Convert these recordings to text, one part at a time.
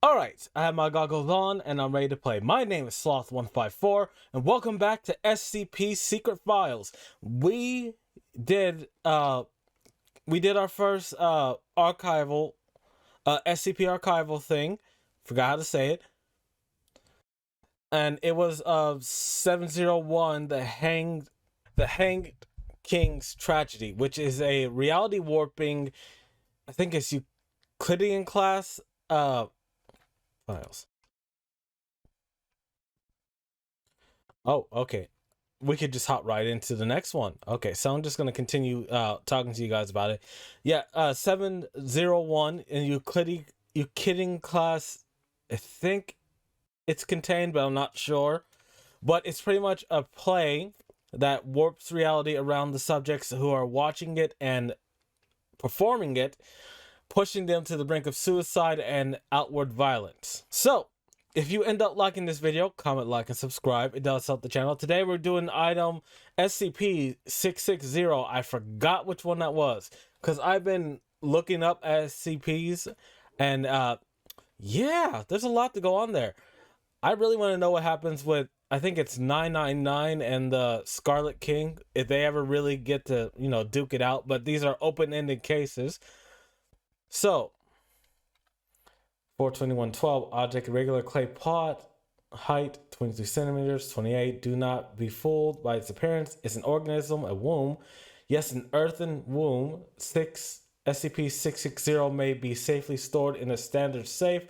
Alright, I have my goggles on and I'm ready to play. My name is Sloth154 and welcome back to SCP Secret Files. We did our first archival SCP archival thing. Forgot how to say it. And it was 701 the Hanged King's Tragedy, which is a reality warping, I think it's Euclidean class files. Oh, okay. We could just hop right into the next one. Okay, so I'm just gonna continue talking to you guys about it. Yeah, 701 in Euclidean class. I think it's contained, but I'm not sure. But it's pretty much a play that warps reality around the subjects who are watching it and performing it, pushing them to the brink of suicide and outward violence. So, if you end up liking this video, comment, like, and subscribe. It does help the channel. Today we're doing item SCP-660. I forgot which one that was because I've been looking up SCPs and yeah, there's a lot to go on there. I really want to know what happens with, I think it's 999 and the Scarlet King, if they ever really get to, duke it out. But these are open-ended cases. So, 42112, object, regular clay pot, height 23 centimeters, 28. Do not be fooled by its appearance. It's an organism, a womb. Yes, an earthen womb. SCP-660 may be safely stored in a standard safe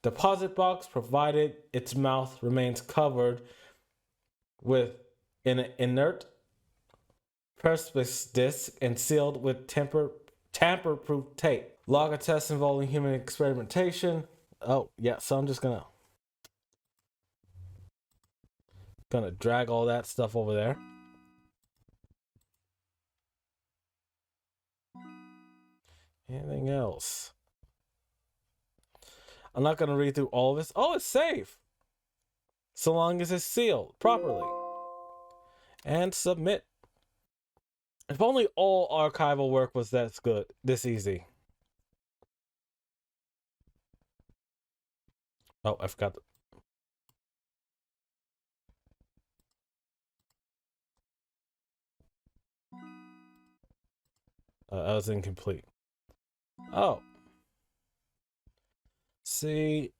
deposit box, provided its mouth remains covered with an inert perspex disc and sealed with tamper-proof tape. Log a test involving human experimentation. Oh, yeah, so I'm just gonna drag all that stuff over there. Anything else? I'm not gonna read through all of this. Oh, it's safe. So long as it's sealed properly. And submit. If only all archival work was this easy. Oh, I forgot. That was incomplete. Oh. See.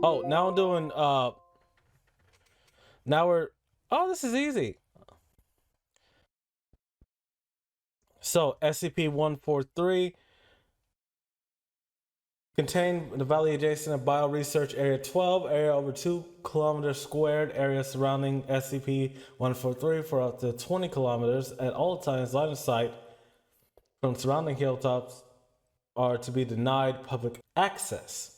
Oh, now I'm doing, now we're, oh, this is easy. So, SCP-143 contained the valley adjacent to Bioresearch Area 12, area over 2 kilometers squared, area surrounding SCP-143 for up to 20 kilometers. At all times, line of sight from surrounding hilltops are to be denied public access.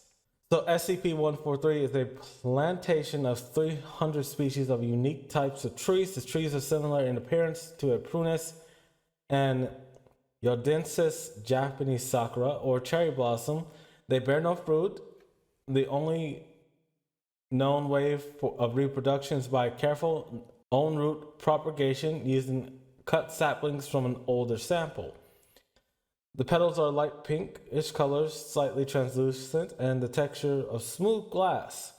So SCP-143 is a plantation of 300 species of unique types of trees. The trees are similar in appearance to a prunus and Yodensis Japanese sakura or cherry blossom. They bear no fruit. The only known way of reproduction is by careful own root propagation using cut saplings from an older sample. The petals are light pinkish colors, slightly translucent, and the texture of smooth glass.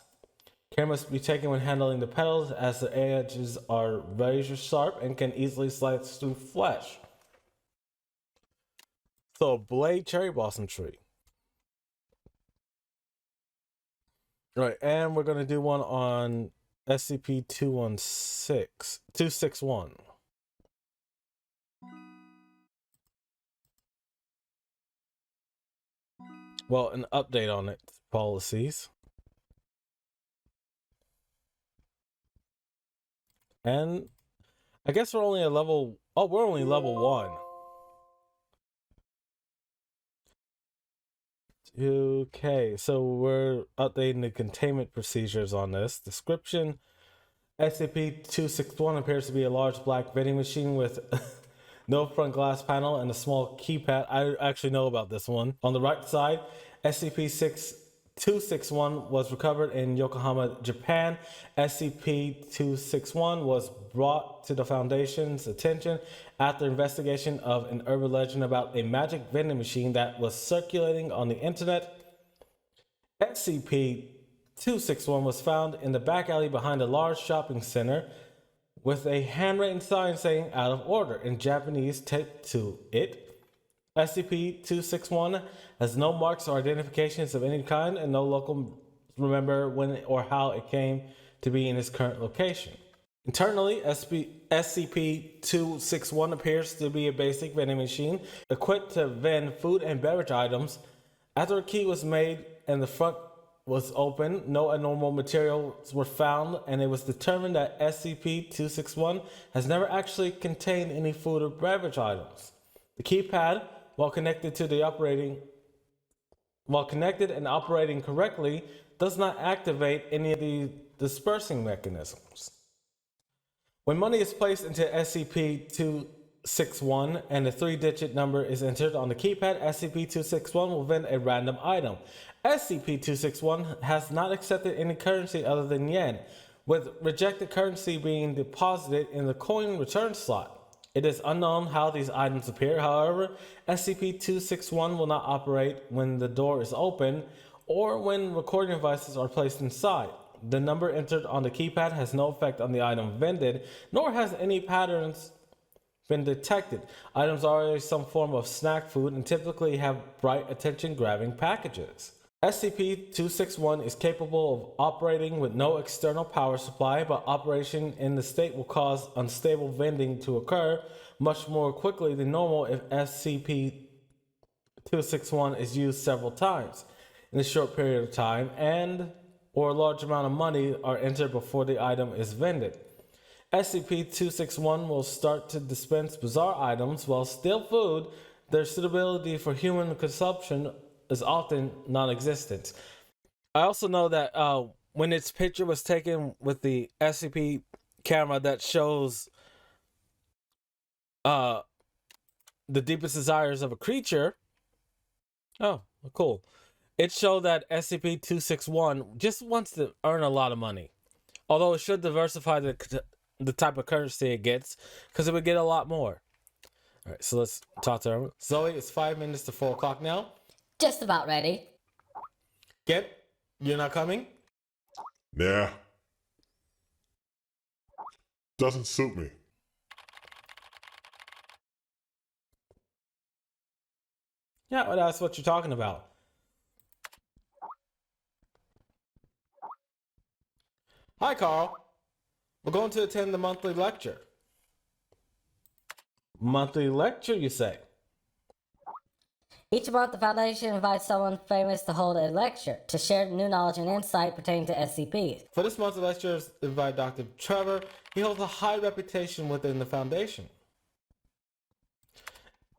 Care must be taken when handling the petals, as the edges are razor sharp and can easily slice through flesh. So, blade cherry blossom tree. Right, and we're gonna do one on SCP-261. Well, an update on its policies. And I guess we're only at level, oh, we're only level 1. Okay, so we're updating the containment procedures on this. Description: SCP-261 appears to be a large black vending machine with no front glass panel and a small keypad. I actually know about this one. On the right side, SCP-6 261 was recovered in Yokohama, Japan. SCP-261 was brought to the Foundation's attention after investigation of an urban legend about a magic vending machine that was circulating on the internet. SCP-261 was found in the back alley behind a large shopping center with a handwritten sign saying "out of order" in Japanese taped to it. SCP-261 has no marks or identifications of any kind, and no local remember when or how it came to be in its current location. Internally, SCP-261 appears to be a basic vending machine equipped to vend food and beverage items. After a key was made and the front was opened, no abnormal materials were found, and it was determined that SCP-261 has never actually contained any food or beverage items. The keypad, while connected and operating correctly, does not activate any of the dispersing mechanisms. When money is placed into SCP-261 and a 3-digit number is entered on the keypad, SCP-261 will vend a random item. SCP-261 has not accepted any currency other than yen, with rejected currency being deposited in the coin return slot. It is unknown how these items appear. However, SCP-261 will not operate when the door is open or when recording devices are placed inside. The number entered on the keypad has no effect on the item vended, nor has any patterns been detected. Items are always some form of snack food and typically have bright, attention-grabbing packages. SCP-261 is capable of operating with no external power supply, but operation in the state will cause unstable vending to occur much more quickly than normal if SCP-261 is used several times in a short period of time or a large amount of money are entered before the item is vended. SCP-261 will start to dispense bizarre items while still food. Their suitability for human consumption is often non-existent. I also know that when its picture was taken with the SCP camera that shows the deepest desires of a creature. Oh, cool. It showed that SCP-261 just wants to earn a lot of money. Although it should diversify the type of currency it gets, because it would get a lot more. All right, so let's talk to her. Zoe, it's 5 minutes to 4 o'clock now. Just about ready. Get, you're not coming? Nah. Doesn't suit me. Yeah, well, that's what you're talking about. Hi, Carl. We're going to attend the monthly lecture. Monthly lecture, you say? Each month, the Foundation invites someone famous to hold a lecture to share new knowledge and insight pertaining to SCPs. For this month's lectures, invite Dr. Trevor. He holds a high reputation within the Foundation.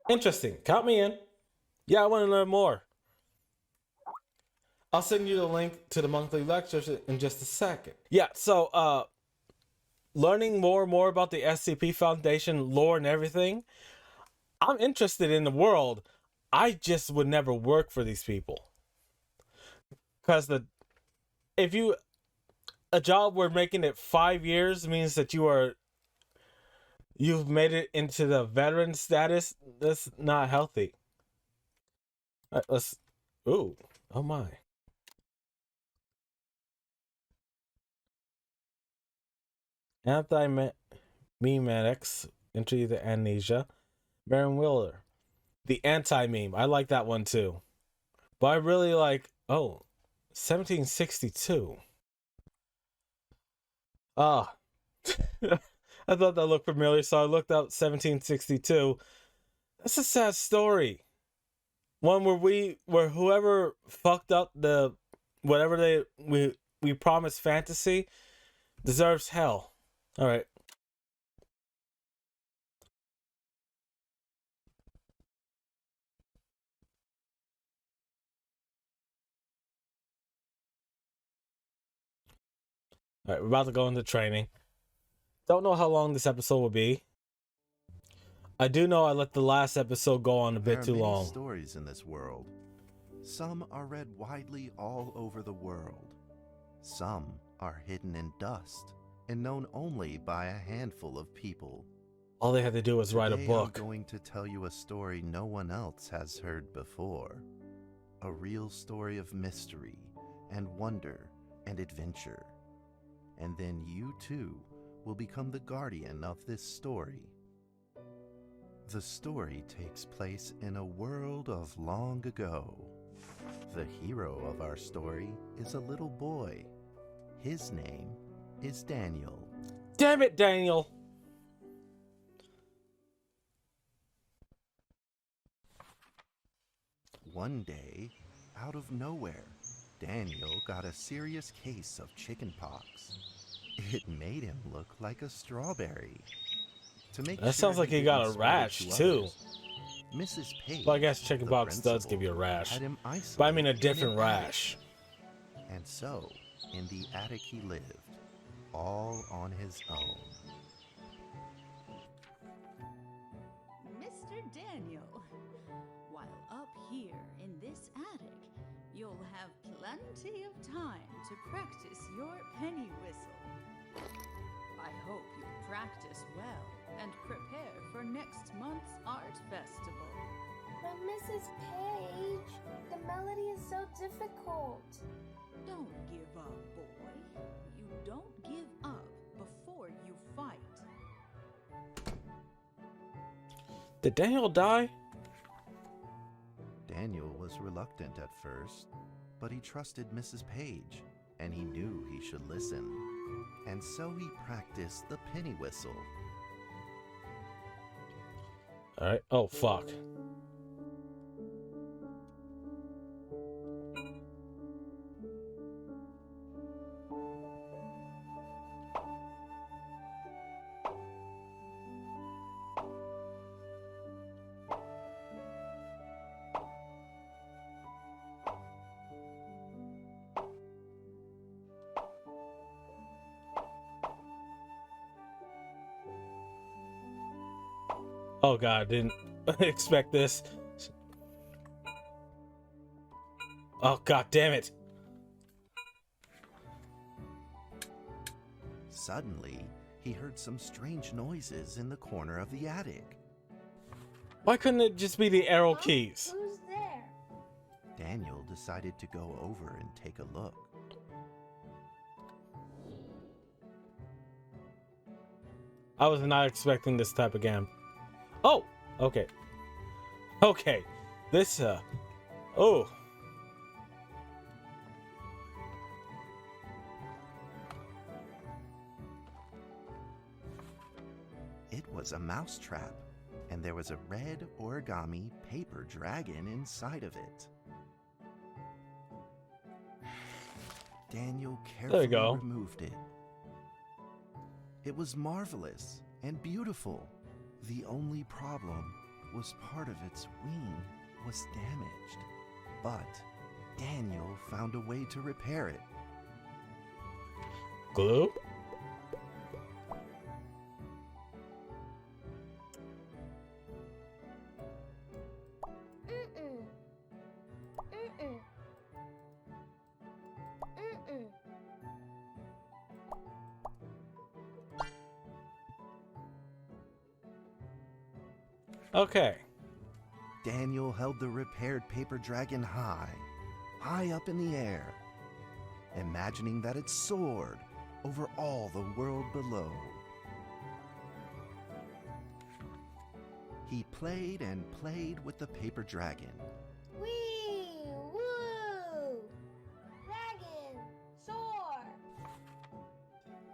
Interesting. Count me in. Yeah, I want to learn more. I'll send you the link to the monthly lectures in just a second. Yeah, so learning more and more about the SCP Foundation lore and everything, I'm interested in the world. I just would never work for these people. Because if a job where making it 5 years means that you've made it into the veteran status, that's not healthy. All right, oh my. Anti-memetics, entry the amnesia. Baron Wheeler. The anti-meme. I like that one too. But I really like, 1762. Ah. I thought that looked familiar, so I looked up 1762. That's a sad story. One where whoever fucked up whatever we promised fantasy deserves hell. All right. All right, we're about to go into training. Don't know how long this episode will be. I do know I let the last episode go on a bit too long. Stories in this world. Some are read widely all over the world. Some are hidden in dust and known only by a handful of people. All they had to do was write a Today book. I'm going to tell you a story no one else has heard before. A real story of mystery and wonder and adventure. And then you too will become the guardian of this story. The story takes place in a world of long ago. The hero of our story is a little boy. His name is Daniel. Damn it, Daniel! One day, out of nowhere, Daniel got a serious case of chickenpox. It made him look like a strawberry. To make That sure sounds like he didn't got a spread it rash, to too. others, Mrs. Page, Well, I guess the chickenpox does give principal, you a rash. had him But I mean a isolated in different an rash. attic. And so, in the attic he lived, all on his own. Mr. Daniel, while up here in this attic, you'll have plenty of time to practice your penny whistle. I hope you practice well and prepare for next month's art festival. But Mrs. Page, the melody is so difficult. Don't give up, boy. You don't give up before you fight. Did Daniel die? Daniel was reluctant at first, but he trusted Mrs. Page, and he knew he should listen. And so he practiced the penny whistle. Alright. Oh, fuck. Oh god, didn't expect this. Oh god damn it. Suddenly, he heard some strange noises in the corner of the attic. Why couldn't it just be the arrow keys? Who's there? Daniel decided to go over and take a look. I was not expecting this type of game. Oh, okay. Okay. This, oh. It was a mousetrap, and there was a red origami paper dragon inside of it. Daniel carefully go. removed it. It was marvelous and beautiful. The only problem was part of its wing was damaged, but Daniel found a way to repair it. Glue? Mm-mm. Mm-mm. Mm-mm. Okay. Daniel held the repaired paper dragon high up in the air, imagining that it soared over all the world below. He played and played with the paper dragon. Wee! Woo! Dragon! Soar!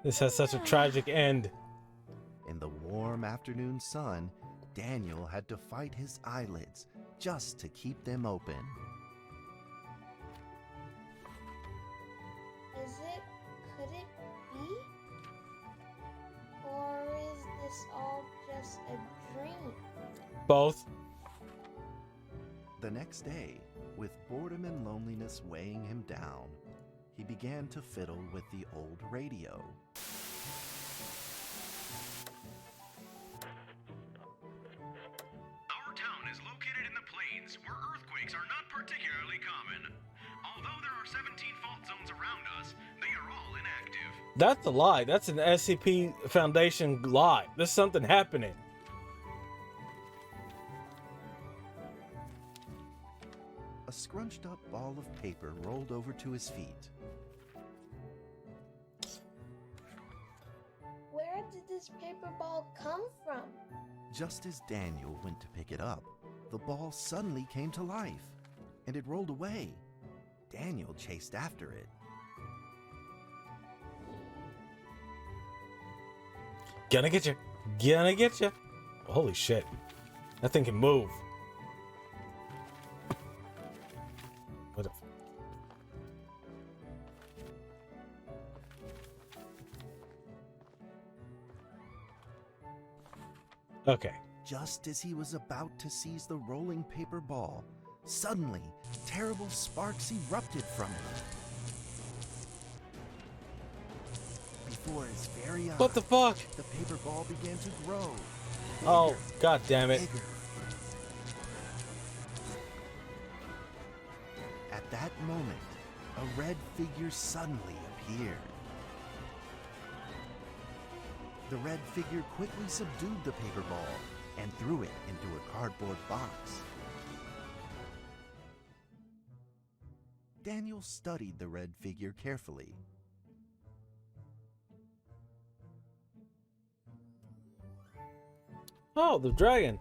This has such a tragic end. In the warm afternoon sun, Daniel had to fight his eyelids just to keep them open. Could it be? Or is this all just a dream? Both. The next day, with boredom and loneliness weighing him down, he began to fiddle with the old radio. Our town is located in the plains plains, where earthquakes are not particularly common. Although there are 17 fault zones around us, they are all inactive. That's a lie. That's an SCP Foundation lie. There's something happening. A scrunched up ball of paper rolled over to his feet. Where did this paper ball come from? Just as Daniel went to pick it up, the ball suddenly came to life, and it rolled away. Daniel chased after it. Gonna get you. Gonna get you. Holy shit. That thing can move. What the... Okay. Just as he was about to seize the rolling paper ball, suddenly, terrible sparks erupted from it. Before his very eyes, What the fuck? the paper ball began to grow. Oh, Bigger, god damn it. bigger. At that moment, a red figure suddenly appeared. The red figure quickly subdued the paper ball and threw it into a cardboard box. Daniel studied the red figure carefully. Oh, the dragon.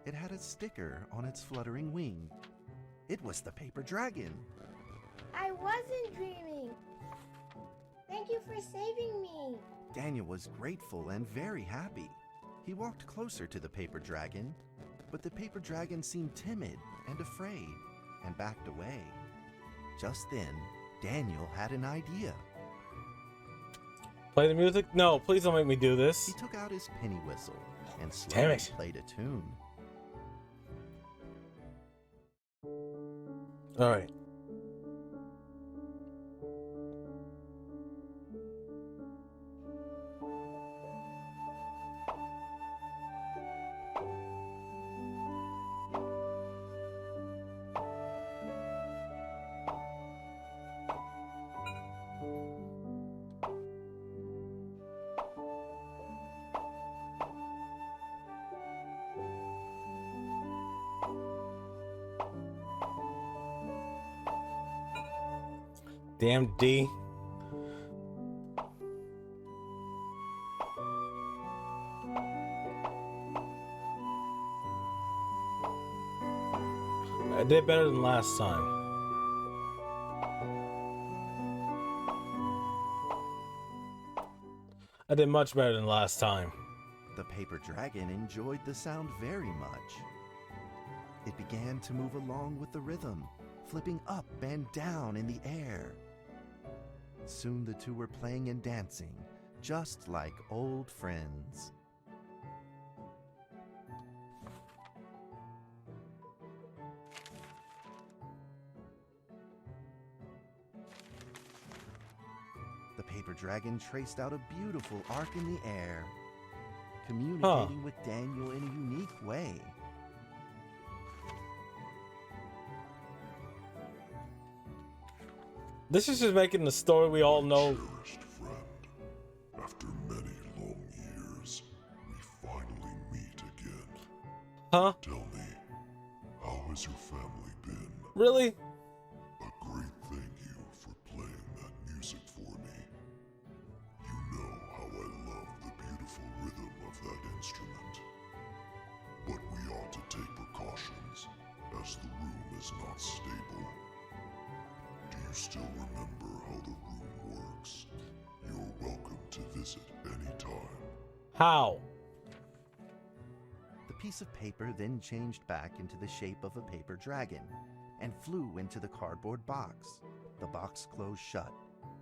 It had a sticker on its fluttering wing. It was the paper dragon. I wasn't dreaming. Thank you for saving me. Daniel was grateful and very happy. He walked closer to the paper dragon, but the paper dragon seemed timid and afraid and backed away. Just then, Daniel had an idea. Play the music? No, please don't make me do He this. took out his penny whistle and Damn slowly it. played a tune. Alright. Damn D. I did better than last time. I did much better than last time. The paper dragon enjoyed the sound very much. It began to move along with the rhythm, flipping up and down in the air. Soon the two were playing and dancing, just like old friends. The paper dragon traced out a beautiful arc in the air, communicating with Daniel in a unique way. This is just making the story we all know. Cherished friend, after many long years, we finally meet again. Huh? Tell me, how has your family been? Really? A great thank you for playing that music for me. You know how I love the beautiful rhythm of that instrument. But we ought to take precautions, as the room is not stable. Do you still remember how the room works? You're welcome to visit anytime. How? The piece of paper then changed back into the shape of a paper dragon and flew into the cardboard box. The box closed shut,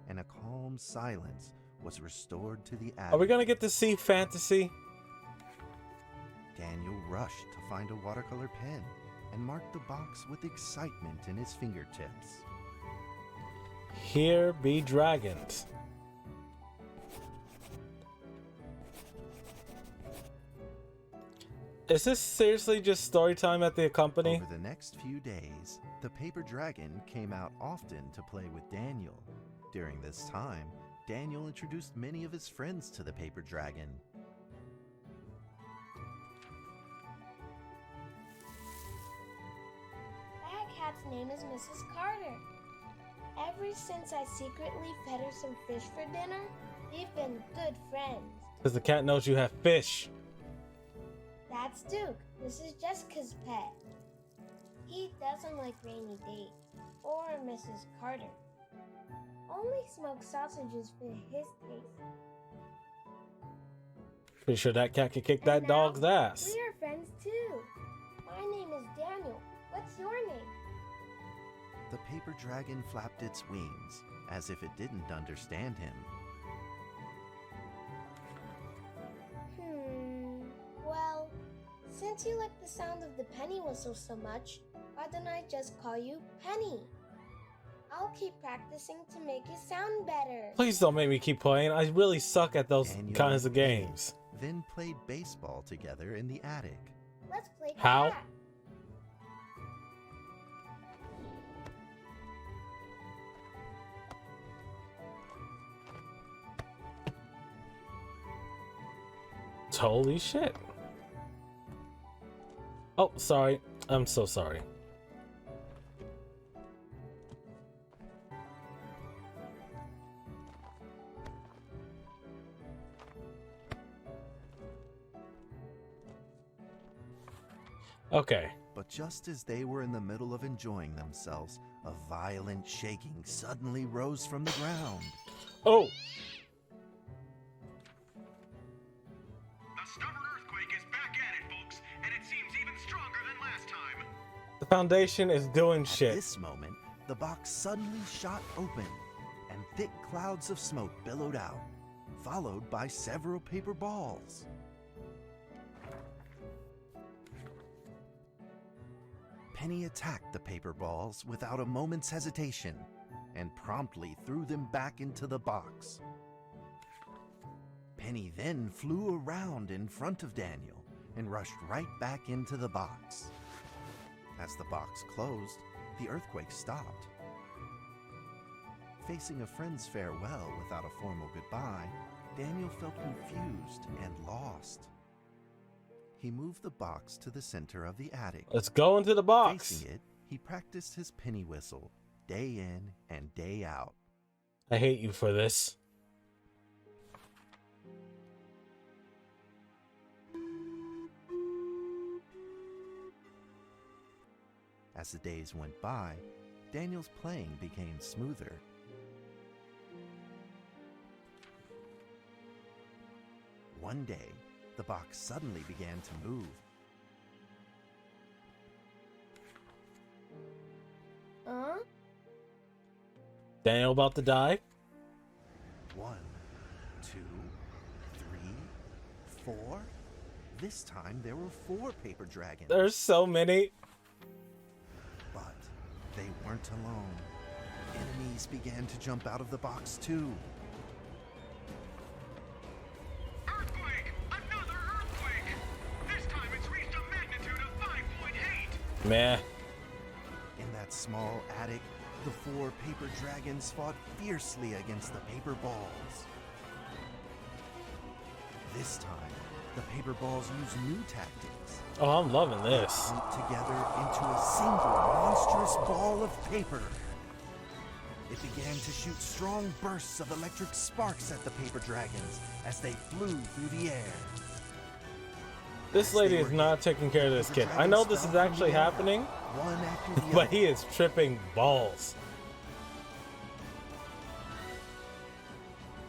and a calm silence was restored to the attic. Are we gonna get to see fantasy? Daniel rushed to find a watercolor pen and marked the box with excitement in his fingertips. Here be dragons. Is this seriously just story time at the company? Over the next few days, the paper dragon came out often to play with Daniel. During this time, Daniel introduced many of his friends to the paper dragon. That cat's name is Mrs. Carter. Ever since I secretly fed her some fish for dinner, we've been good friends. Because the cat knows you have fish. That's Duke. This is Jessica's pet. He doesn't like Rainy Day or Mrs. Carter. Only smoked sausages fit his taste. Pretty sure that cat can kick that And now, dog's ass. We are friends too. My name is Daniel. What's your name? The paper dragon flapped its wings, as if it didn't understand him. Well, since you like the sound of the penny whistle so much, why don't I just call you Penny? I'll keep practicing to make it sound better. Please don't make me keep playing. I really suck at those Daniel kinds of and Penny games. Then played baseball together in the attic. Let's play How? cat. Holy shit. Oh, sorry. I'm so sorry. Okay. But just as they were in the middle of enjoying themselves, a violent shaking suddenly rose from the ground. Oh! The stubborn earthquake is back at it, folks, and it seems even stronger than last time. The foundation is doing At shit. this moment, the box suddenly shot open, and thick clouds of smoke billowed out, followed by several paper balls. Penny attacked the paper balls without a moment's hesitation and promptly threw them back into the box. Penny then flew around in front of Daniel and rushed right back into the box. As the box closed, the earthquake stopped. Facing a friend's farewell without a formal goodbye, Daniel felt confused and lost. He moved the box to the center of the attic. Let's go into the box. Facing it, he practiced his penny whistle day in and day out. I hate you for this. As the days went by, Daniel's playing became smoother. One day, the box suddenly began to move. Huh? Daniel about to die? 1, 2, 3, 4. This time there were 4 paper dragons. There's so many. But they weren't alone. Enemies began to jump out of the box too. Earthquake! Another earthquake! This time it's reached a magnitude of 5.8! Meh. In that small attic, the 4 paper dragons fought fiercely against the paper balls. This time, the paper balls used new tactics. Oh, I'm loving this. Grouped together into a single monstrous ball of paper. It began to shoot strong bursts of electric sparks at the paper dragons as they flew through the air. This lady is not taking care of this kid. I know this is actually happening, One after the but other. he is tripping balls.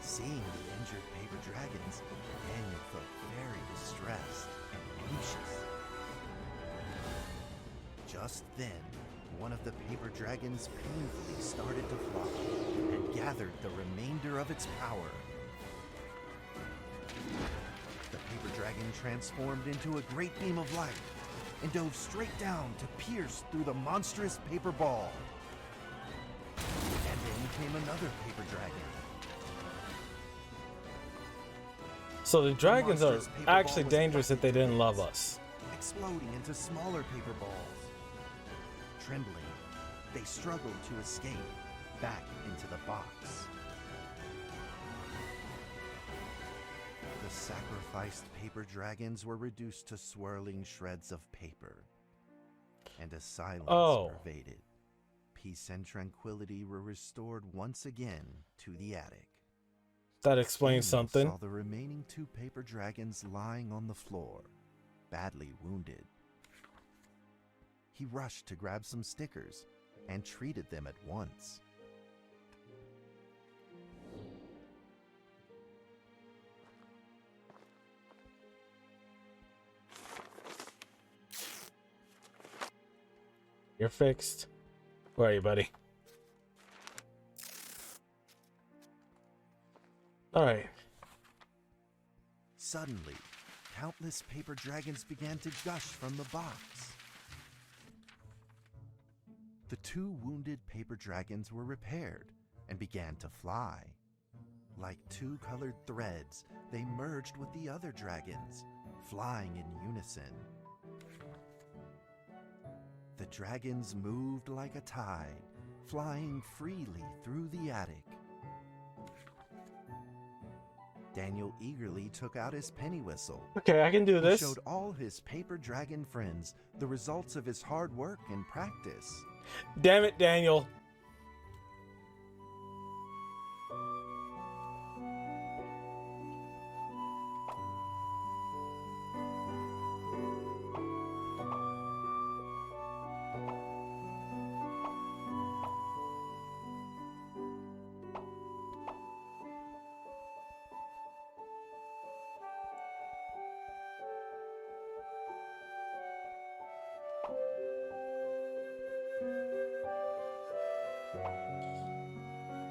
Seeing the injured paper dragons, Daniel felt very distressed and anxious. Just then, one of the paper dragons painfully started to fly and gathered the remainder of its power. The paper dragon transformed into a great beam of light and dove straight down to pierce through the monstrous paper ball. And then came another paper dragon. So the dragons are actually dangerous if they didn't love us. exploding into smaller paper balls. Trembling, they struggled to escape back into the box. The sacrificed paper dragons were reduced to swirling shreds of paper, and a silence pervaded. Peace and tranquility were restored once again to the attic. That explains Daniel something. saw the remaining 2 paper dragons lying on the floor, badly wounded. He rushed to grab some stickers and treated them at once. You're fixed. Where are you, buddy? Alright. Suddenly, countless paper dragons began to gush from the box. The 2 wounded paper dragons were repaired and began to fly. Like 2 colored threads, they merged with the other dragons, flying in unison. The dragons moved like a tide, flying freely through the attic. Daniel eagerly took out his penny whistle. Okay, I can do He this. showed all his paper dragon friends the results of his hard work and practice. Damn it, Daniel.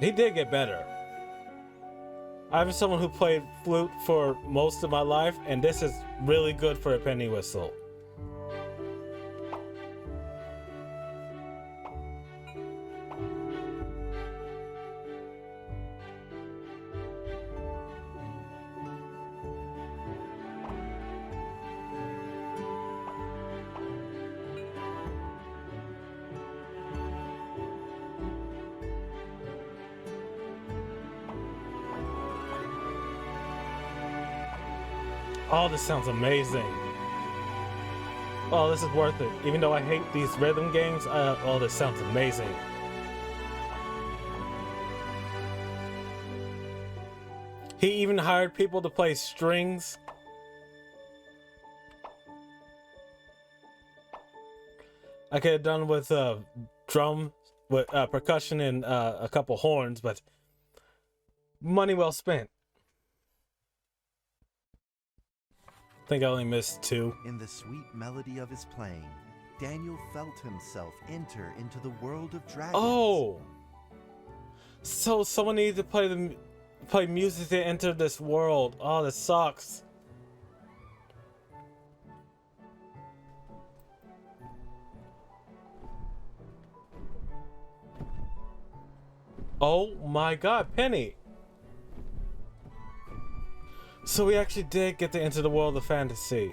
He did get better. I'm someone who played flute for most of my life, and this is really good for a penny whistle. Oh, this sounds amazing. Oh, this is worth it. Even though I hate these rhythm games, oh, this sounds amazing. He even hired people to play strings. I could have done with drum, with percussion and a couple horns, but money well spent. I think I only missed 2. In the sweet melody of his playing, Daniel felt himself enter into the world of dragons. Oh, so someone needed to play music to enter this world. Oh, this sucks. Oh my God, Penny. So we actually did get to enter the world of fantasy.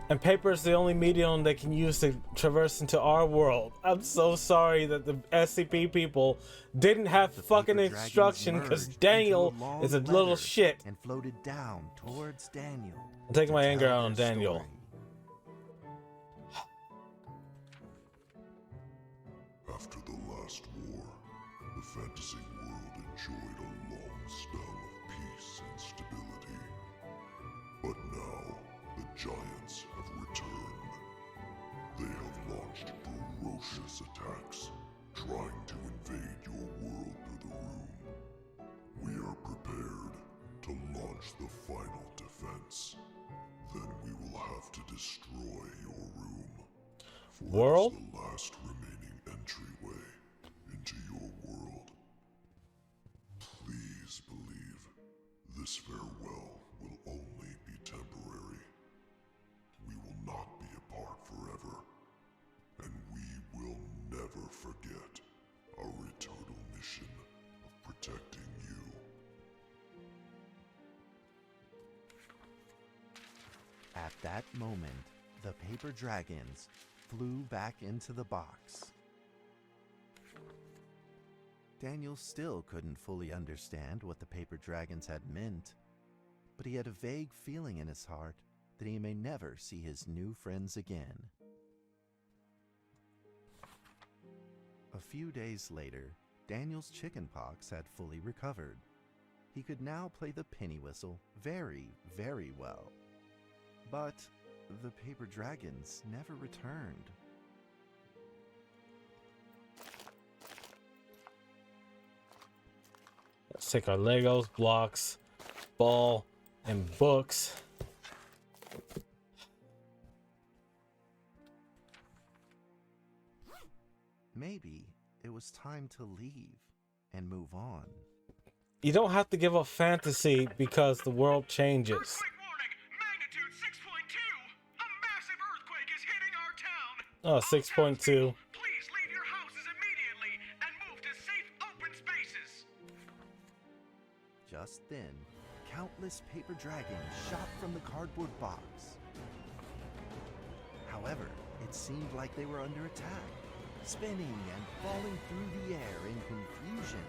And paper is the only medium they can use to traverse into our world. I'm so sorry that the SCP people didn't have The fucking paper dragons instruction because merged Daniel into a long is a little ladder shit. and floated down towards Daniel. I'm taking to my anger tell out on their Daniel. story. After the last war, the fantasy world enjoyed a long spell of peace and stability. But now, the giants have returned. They have launched ferocious attacks, trying to invade your world through the room. We are prepared to launch the final defense. Then we will have to destroy your room. For World? it is the last remaining entryway into your world. Please believe this farewell will only be temporary. We will not be apart forever, and we will never forget our eternal mission of protecting you. At that moment, the paper dragons flew back into the box. Daniel still couldn't fully understand what the paper dragons had meant, but he had a vague feeling in his heart that he may never see his new friends again. A few days later, Daniel's chickenpox had fully recovered. He could now play the penny whistle very, very well. But the paper dragons never returned. Let's take our Legos, blocks, ball, and books. Maybe it was time to leave and move on. You don't have to give up fantasy because the world changes. Earthquake warning! Magnitude 6.2! A massive earthquake is hitting our town! Oh, All 6.2. townspeople, please leave your houses immediately and move to safe open spaces! Just then, countless paper dragons shot from the cardboard box. However, it seemed like they were under attack, spinning and falling through the air in confusion.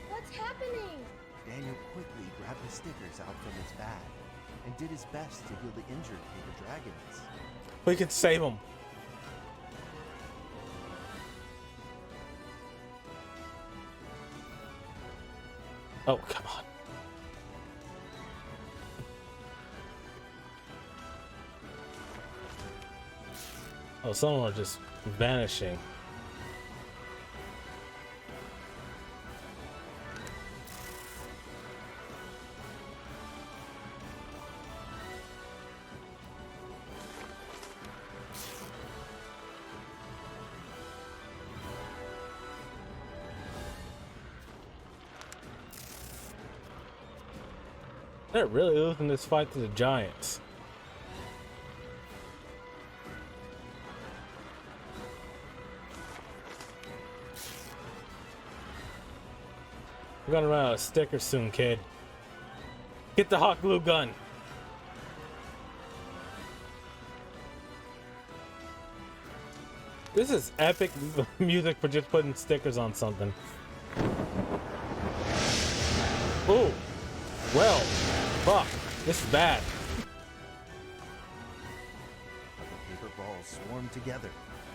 What's happening? Daniel quickly grabbed the stickers out from his bag and did his best to heal the injured paper dragons. We can save them. Oh, come on. Oh, some of them are just vanishing. They're really losing this fight to the Giants. We're gonna run out of stickers soon, kid. Get the hot glue gun. This is epic music for just putting stickers on something. Oh, well, fuck. This is bad. The paper balls swarmed together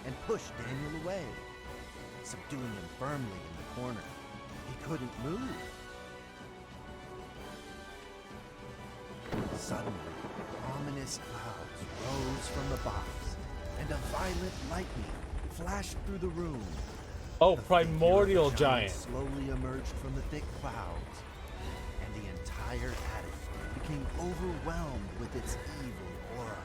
and pushed Daniel away, subduing him firmly in the corner. He couldn't move. Suddenly, ominous clouds rose from the box, and a violet lightning flashed through the room. Oh, The figure of primordial the giant. slowly emerged from the thick clouds, and the entire attic became overwhelmed with its evil aura.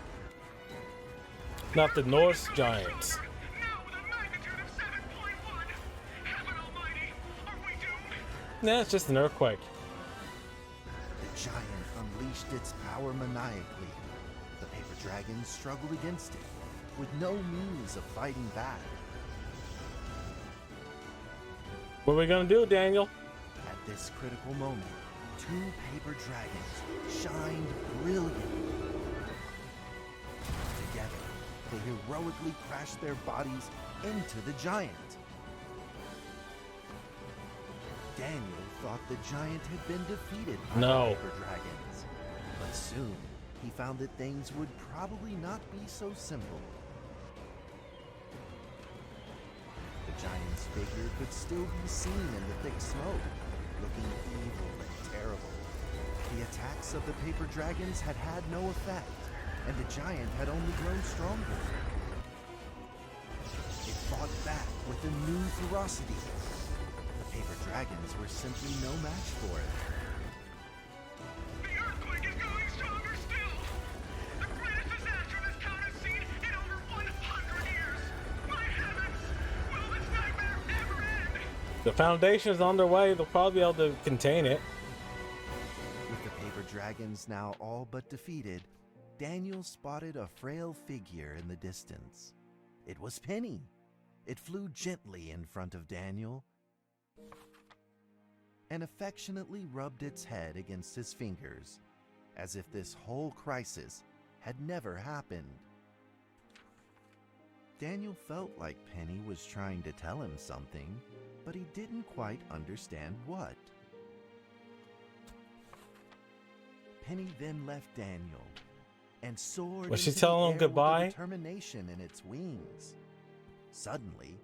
Not the Norse giants. Now with a magnitude of 7.1! Heaven almighty! Are we doomed? Nah, it's just an earthquake. The giant unleashed its power maniacally. The paper dragons struggled against it, with no means of fighting back. What are we gonna do, Daniel? At this critical moment, two paper dragons shined brilliantly. Together, they heroically crashed their bodies into the giant. Daniel thought the giant had been defeated by No. the paper dragons, but soon he found that things would probably not be so simple. The giant's figure could still be seen in the thick smoke, looking evil and terrible. The attacks of the paper dragons had had no effect, and the giant had only grown stronger. It fought back with a new ferocity. The paper dragons were simply no match for it. The earthquake is going stronger still! The greatest disaster this town has seen in over 100 years! My heavens! Will this nightmare ever end? The foundation is on their way. They'll probably be able to contain it. With the paper dragons now all but defeated, Daniel spotted a frail figure in the distance. It was Penny. It flew gently in front of Daniel and affectionately rubbed its head against his fingers as if this whole crisis had never happened. Daniel felt like Penny was trying to tell him something, but he didn't quite understand what. Penny then left Daniel and soared Was she into the telling him air with goodbye? a determination in its wings. Suddenly,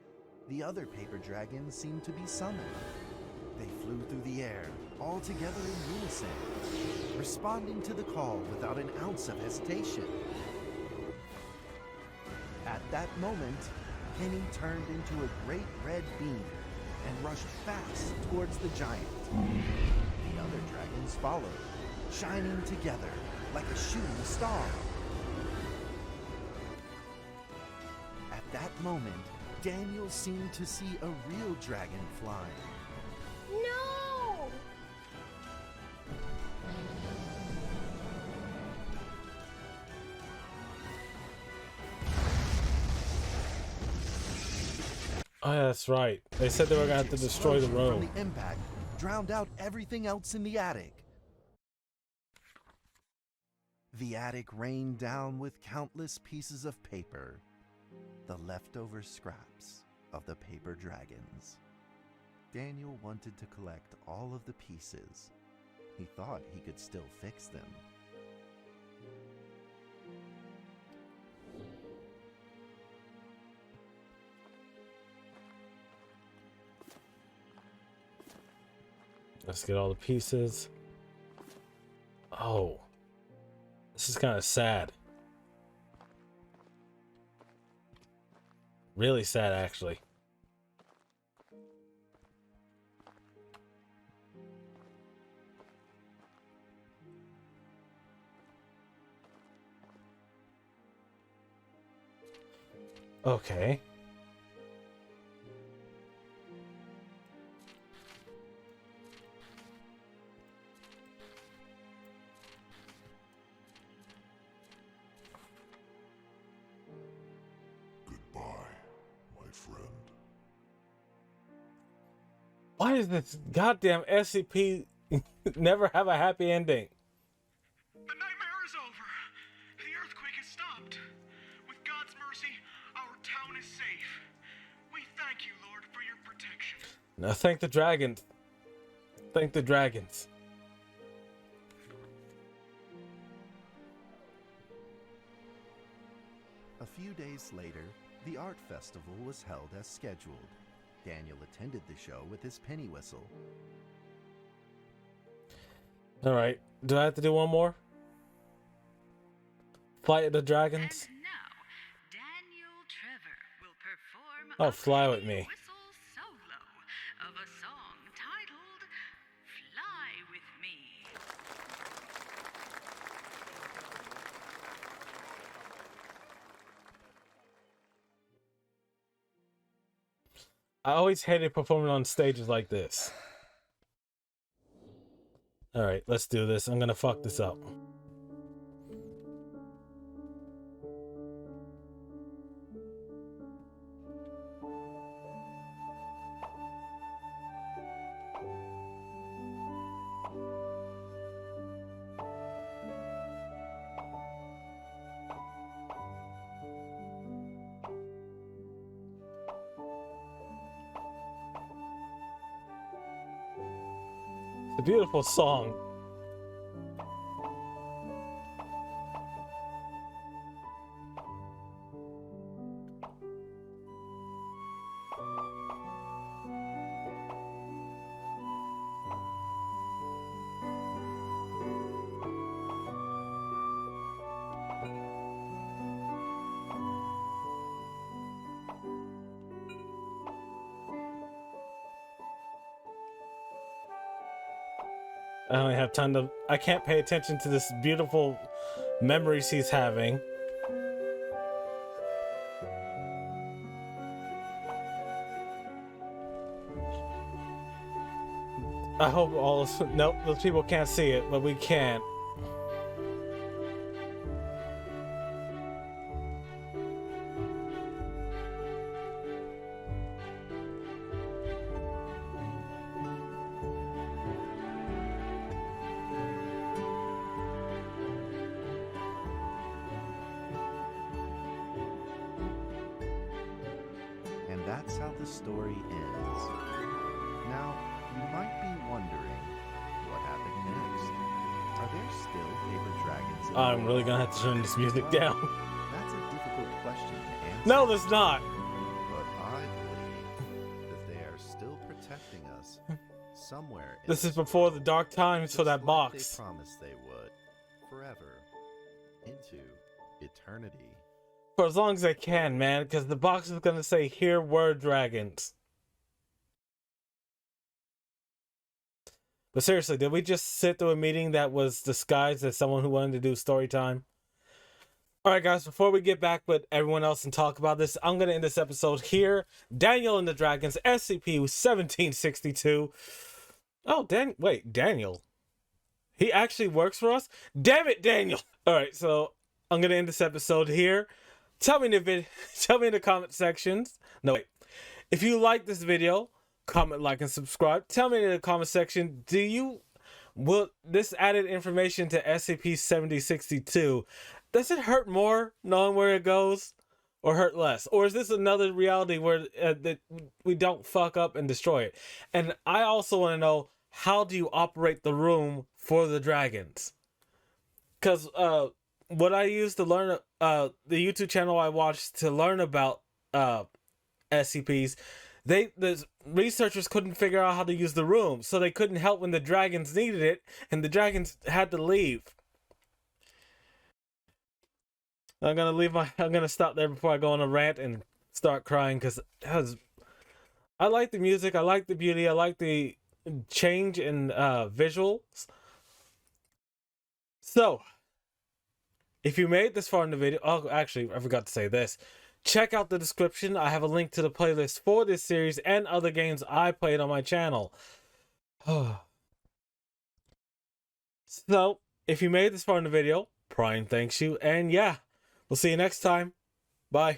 the other paper dragons seemed to be summoned. They flew through the air, all together in unison, responding to the call without an ounce of hesitation. At that moment, Penny turned into a great red beam and rushed fast towards the giant. The other dragons followed, shining together like a shooting star. At that moment, Daniel seemed to see a real dragon flying. No! Oh, yeah, that's right. They said they were gonna have to destroy the Explosion room. From the impact drowned out everything else in the attic. The attic rained down with countless pieces of paper, the leftover scraps of the paper dragons. Daniel wanted to collect all of the pieces. He thought he could still fix them. Let's get all the pieces. Oh. This is kind of sad. Really sad, actually. Okay. Goodbye, my friend. Why does this goddamn SCP never have a happy ending? The nightmare is over. The earthquake has stopped. With God's mercy, our town is safe. We thank you, Lord, for your protection. Now thank the dragons. Thank the dragons. A few days later, the art festival was held as scheduled. Daniel attended the show with his penny whistle. All right. Do I have to do one more? Flight of the Dragons? And now, Daniel Trevor will perform Oh, a fly with penny me. whistle solo of a song titled Fly With Me. I always hated performing on stages like this. All right, let's do this. I'm gonna fuck this up. It's a beautiful song. I only have time to. I can't pay attention to this beautiful memories he's having. I hope all. Nope, those people can't see it, but we can. that's how the story ends. Now, you might be wondering, what happened next? Are there still paper dragons in the I'm really world? gonna have to turn this music Well, down. That's a difficult question to answer. No, there's not. But I believe that they are still protecting us somewhere in This is before the world, dark times for just that like box. They promised they would, forever, into eternity. For as long as I can, man, because the box is gonna say, "Here were dragons." But seriously, did we just sit through a meeting that was disguised as someone who wanted to do story time? Alright guys, before we get back with everyone else and talk about this, I'm going to end this episode here. Daniel and the Dragons, SCP-1762. Oh, Daniel? He actually works for us? Damn it, Daniel! Alright, so I'm going to end this episode here. Tell me in the comment sections. No, wait. If you like this video, comment, like, and subscribe. Tell me in the comment section, will this added information to SCP-7062, does it hurt more knowing where it goes, or hurt less? Or is this another reality where that we don't fuck up and destroy it? And I also want to know, how do you operate the room for the dragons? Because what I used to learn, the YouTube channel I watched to learn about SCPs, the researchers couldn't figure out how to use the room, so they couldn't help when the dragons needed it, and the dragons had to leave. I'm gonna stop there before I go on a rant and start crying, because I like the music, I like the beauty, I like the change in visuals. So, if you made this far in the video, oh, actually, I forgot to say this. Check out the description. I have a link to the playlist for this series and other games I played on my channel. So, if you made this far in the video, Prime thanks you, and yeah, we'll see you next time. Bye.